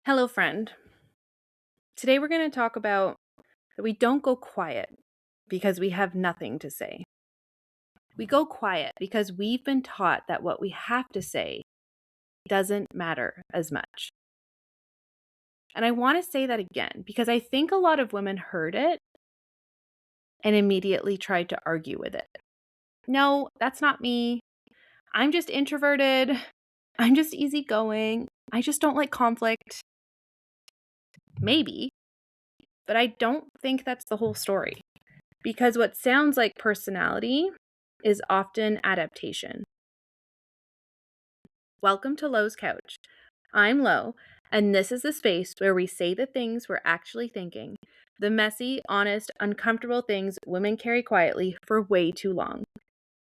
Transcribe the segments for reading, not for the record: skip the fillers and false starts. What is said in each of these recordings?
Hello, friend. Today we're going to talk about that we don't go quiet because we have nothing to say. We go quiet because we've been taught that what we have to say doesn't matter as much. And I want to say that again because I think a lot of women heard it and immediately tried to argue with it. No, that's not me. I'm just introverted. I'm just easygoing. I just don't like conflict. Maybe, but I don't think that's the whole story. Because what sounds like personality is often adaptation. Welcome to Lo's Couch. I'm Lo, and this is the space where we say the things we're actually thinking, the messy, honest, uncomfortable things women carry quietly for way too long.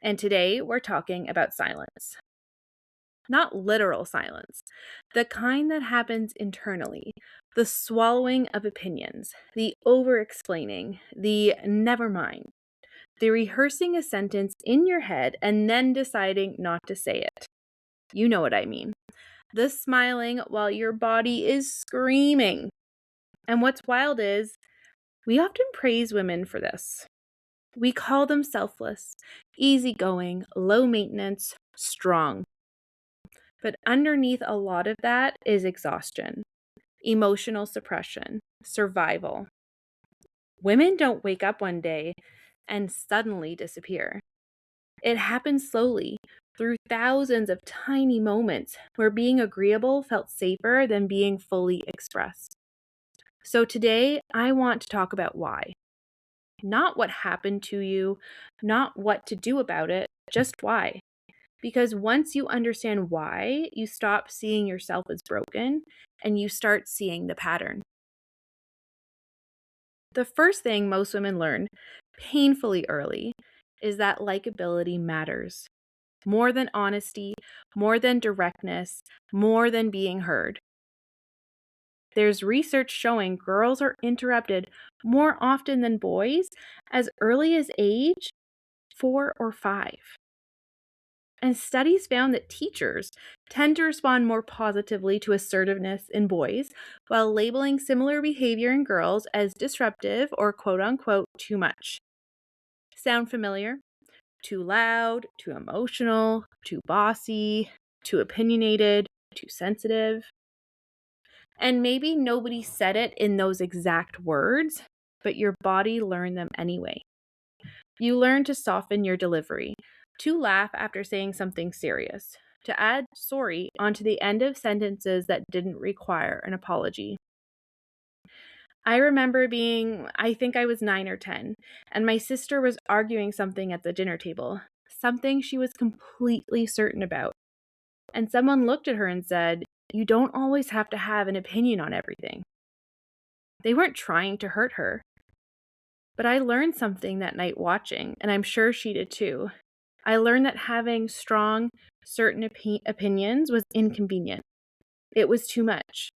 And today we're talking about silence. Not literal silence, the kind that happens internally, the swallowing of opinions, the over explaining, the never mind. The rehearsing a sentence in your head and then deciding not to say it. You know what I mean. The smiling while your body is screaming. And what's wild is we often praise women for this. We call them selfless, easygoing, low maintenance, strong. But underneath a lot of that is exhaustion, emotional suppression, survival. Women don't wake up one day and suddenly disappear. It happens slowly, through thousands of tiny moments where being agreeable felt safer than being fully expressed. So today, I want to talk about why. Not what happened to you, not what to do about it, just why. Because once you understand why, you stop seeing yourself as broken and you start seeing the pattern. The first thing most women learn painfully early is that likability matters. More than honesty, more than directness, more than being heard. There's research showing girls are interrupted more often than boys as early as age 4 or 5. And studies found that teachers tend to respond more positively to assertiveness in boys, while labeling similar behavior in girls as disruptive or quote unquote too much. Sound familiar? Too loud, too emotional, too bossy, too opinionated, too sensitive. And maybe nobody said it in those exact words, but your body learned them anyway. You learn to soften your delivery, to laugh after saying something serious, to add sorry onto the end of sentences that didn't require an apology. I remember I think I was 9 or 10, and my sister was arguing something at the dinner table, something she was completely certain about. And someone looked at her and said, "You don't always have to have an opinion on everything." They weren't trying to hurt her. But I learned something that night watching, and I'm sure she did too. I learned that having strong, certain opinions was inconvenient. It was too much.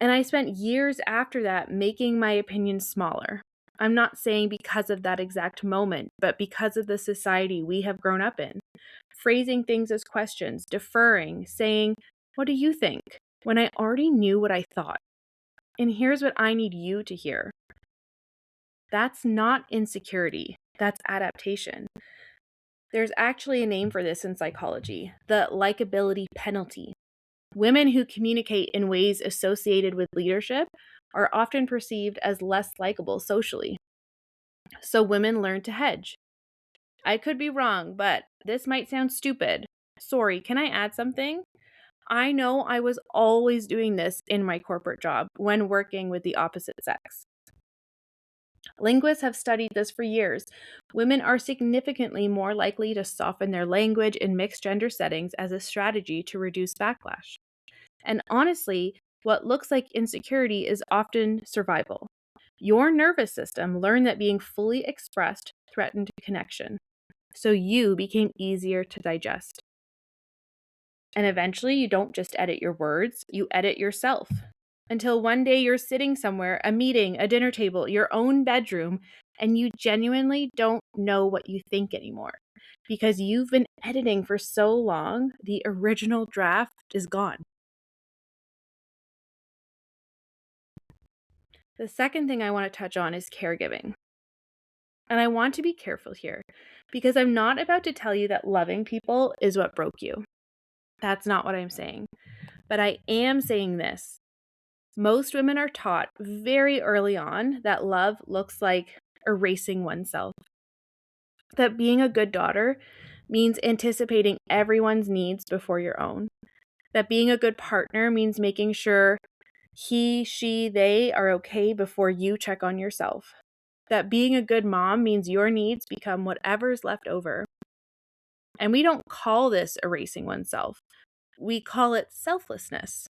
And I spent years after that making my opinions smaller. I'm not saying because of that exact moment, but because of the society we have grown up in. Phrasing things as questions, deferring, saying, "What do you think?" when I already knew what I thought. And here's what I need you to hear. That's not insecurity, that's adaptation. There's actually a name for this in psychology, the likability penalty. Women who communicate in ways associated with leadership are often perceived as less likable socially. So women learn to hedge. I could be wrong, but this might sound stupid. Sorry, can I add something? I know I was always doing this in my corporate job when working with the opposite sex. Linguists have studied this for years. Women are significantly more likely to soften their language in mixed gender settings as a strategy to reduce backlash. And honestly, what looks like insecurity is often survival. Your nervous system learned that being fully expressed threatened connection, so you became easier to digest. And eventually, you don't just edit your words, you edit yourself. Until one day you're sitting somewhere, a meeting, a dinner table, your own bedroom, and you genuinely don't know what you think anymore. Because you've been editing for so long, the original draft is gone. The second thing I want to touch on is caregiving. And I want to be careful here because I'm not about to tell you that loving people is what broke you. That's not what I'm saying. But I am saying this. Most women are taught very early on that love looks like erasing oneself. That being a good daughter means anticipating everyone's needs before your own. That being a good partner means making sure he, she, they are okay before you check on yourself. That being a good mom means your needs become whatever's left over. And we don't call this erasing oneself. We call it selflessness.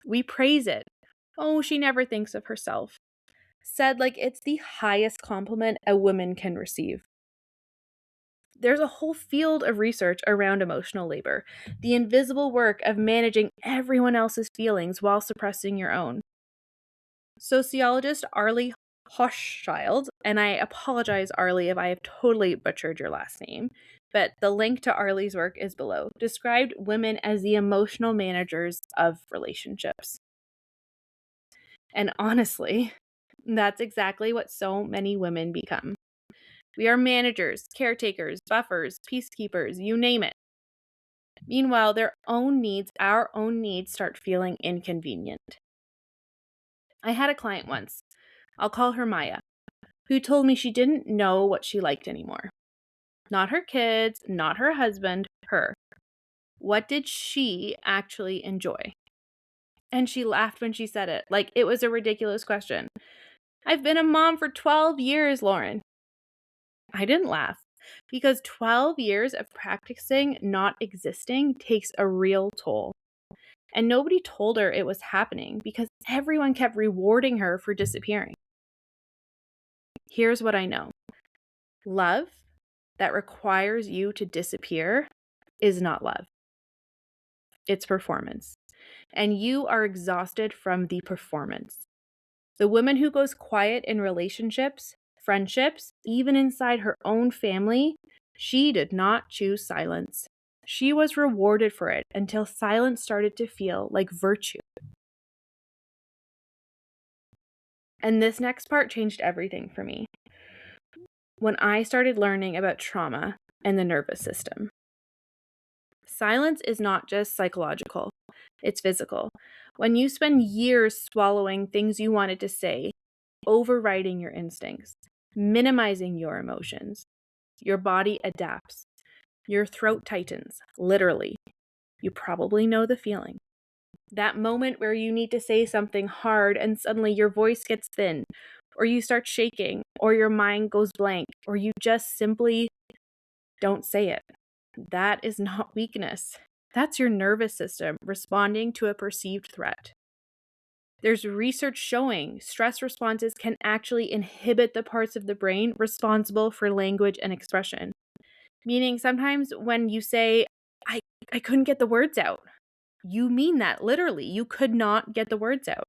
We praise it. Oh, she never thinks of herself. Said like it's the highest compliment a woman can receive. There's a whole field of research around emotional labor, the invisible work of managing everyone else's feelings while suppressing your own. Sociologist Arlie Hochschild, and I apologize, Arlie, if I have totally butchered your last name, but the link to Arlie's work is below, described women as the emotional managers of relationships. And honestly, that's exactly what so many women become. We are managers, caretakers, buffers, peacekeepers, you name it. Meanwhile, our own needs start feeling inconvenient. I had a client once, I'll call her Maya, who told me she didn't know what she liked anymore. Not her kids, not her husband, her. What did she actually enjoy? And she laughed when she said it, like it was a ridiculous question. I've been a mom for 12 years, Lauren. I didn't laugh because 12 years of practicing not existing takes a real toll. And nobody told her it was happening because everyone kept rewarding her for disappearing. Here's what I know. Love that requires you to disappear is not love. It's performance. And you are exhausted from the performance. The woman who goes quiet in relationships, friendships, even inside her own family, she did not choose silence. She was rewarded for it until silence started to feel like virtue. And this next part changed everything for me. When I started learning about trauma and the nervous system. Silence is not just psychological, it's physical. When you spend years swallowing things you wanted to say, overriding your instincts, minimizing your emotions, your body adapts. Your throat tightens, literally. You probably know the feeling. That moment where you need to say something hard and suddenly your voice gets thin, or you start shaking, or your mind goes blank, or you just simply don't say it. That is not weakness. That's your nervous system responding to a perceived threat. There's research showing stress responses can actually inhibit the parts of the brain responsible for language and expression. Meaning sometimes when you say, I couldn't get the words out, you mean that literally. You could not get the words out.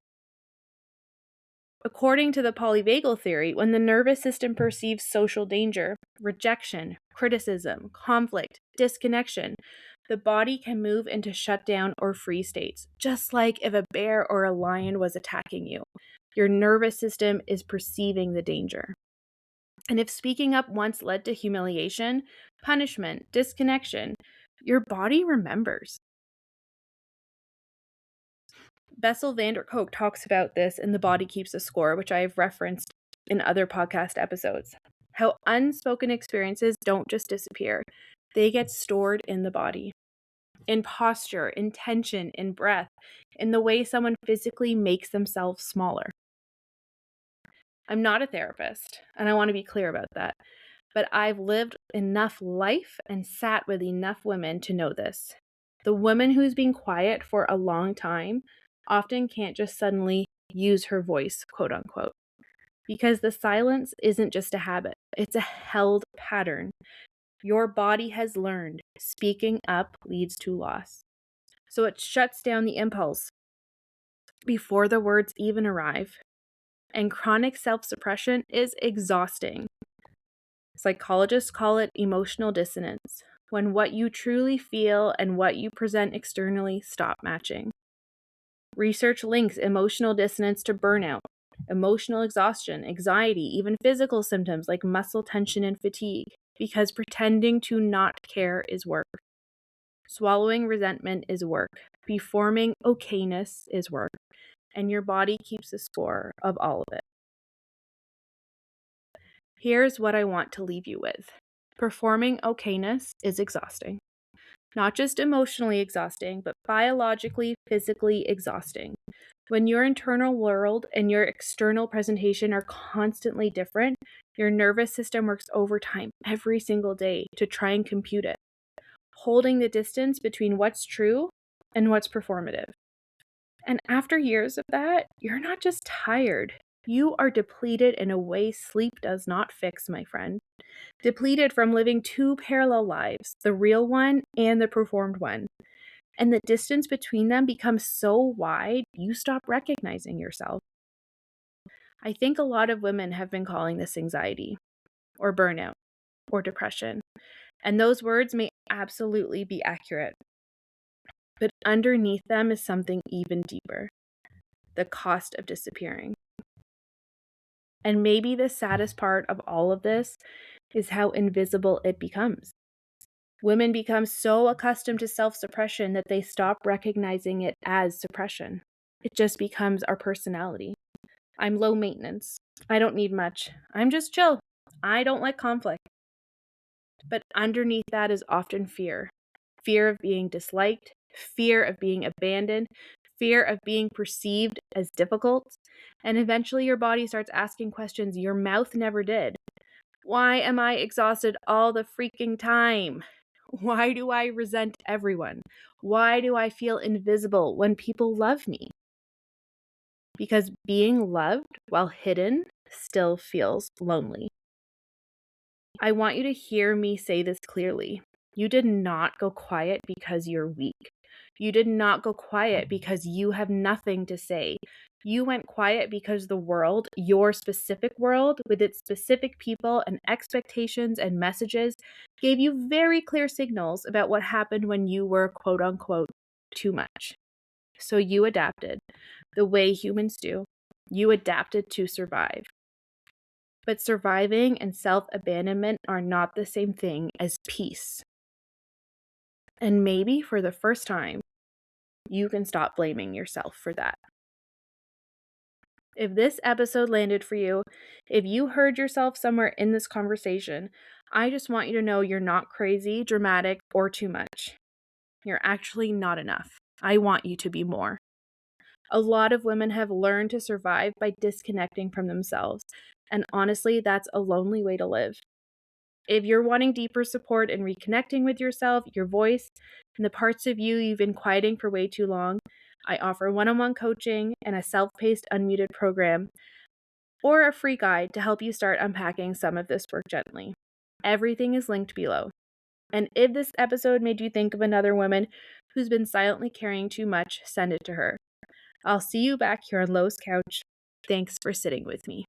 According to the polyvagal theory, when the nervous system perceives social danger, rejection, criticism, conflict, disconnection, the body can move into shutdown or freeze states, just like if a bear or a lion was attacking you. Your nervous system is perceiving the danger. And if speaking up once led to humiliation, punishment, disconnection, your body remembers. Bessel van der Kolk talks about this in The Body Keeps a Score, which I have referenced in other podcast episodes. How unspoken experiences don't just disappear, they get stored in the body. In posture, in tension, in breath, in the way someone physically makes themselves smaller. I'm not a therapist, and I want to be clear about that. But I've lived enough life and sat with enough women to know this. The woman who's been quiet for a long time often can't just suddenly use her voice, quote unquote, because the silence isn't just a habit, it's a held pattern. Your body has learned speaking up leads to loss. So it shuts down the impulse before the words even arrive. And chronic self-suppression is exhausting. Psychologists call it emotional dissonance, when what you truly feel and what you present externally stop matching. Research links emotional dissonance to burnout, emotional exhaustion, anxiety, even physical symptoms like muscle tension and fatigue, because pretending to not care is work. Swallowing resentment is work. Performing okayness is work. And your body keeps a score of all of it. Here's what I want to leave you with. Performing okayness is exhausting. Not just emotionally exhausting, but biologically, physically exhausting. When your internal world and your external presentation are constantly different, your nervous system works overtime every single day to try and compute it, holding the distance between what's true and what's performative. And after years of that, you're not just tired. You are depleted in a way sleep does not fix, my friend. Depleted from living two parallel lives, the real one and the performed one. And the distance between them becomes so wide, you stop recognizing yourself. I think a lot of women have been calling this anxiety, or burnout, or depression. And those words may absolutely be accurate. But underneath them is something even deeper: the cost of disappearing. And maybe the saddest part of all of this is how invisible it becomes. Women become so accustomed to self-suppression that they stop recognizing it as suppression. It just becomes our personality. I'm low maintenance. I don't need much. I'm just chill. I don't like conflict. But underneath that is often fear. Fear of being disliked, fear of being abandoned, fear of being perceived as difficult. And eventually your body starts asking questions your mouth never did. Why am I exhausted all the freaking time? Why do I resent everyone? Why do I feel invisible when people love me? Because being loved while hidden still feels lonely. I want you to hear me say this clearly. You did not go quiet because you're weak. You did not go quiet because you have nothing to say. You went quiet because the world, your specific world, with its specific people and expectations and messages, gave you very clear signals about what happened when you were, quote unquote, too much. So you adapted the way humans do. You adapted to survive. But surviving and self-abandonment are not the same thing as peace. And maybe for the first time, you can stop blaming yourself for that. If this episode landed for you, if you heard yourself somewhere in this conversation, I just want you to know you're not crazy, dramatic, or too much. You're actually not enough. I want you to be more. A lot of women have learned to survive by disconnecting from themselves. And honestly, that's a lonely way to live. If you're wanting deeper support and reconnecting with yourself, your voice, and the parts of you you've been quieting for way too long, I offer one-on-one coaching and a self-paced unmuted program, or a free guide to help you start unpacking some of this work gently. Everything is linked below. And if this episode made you think of another woman who's been silently carrying too much, send it to her. I'll see you back here on Lo's couch. Thanks for sitting with me.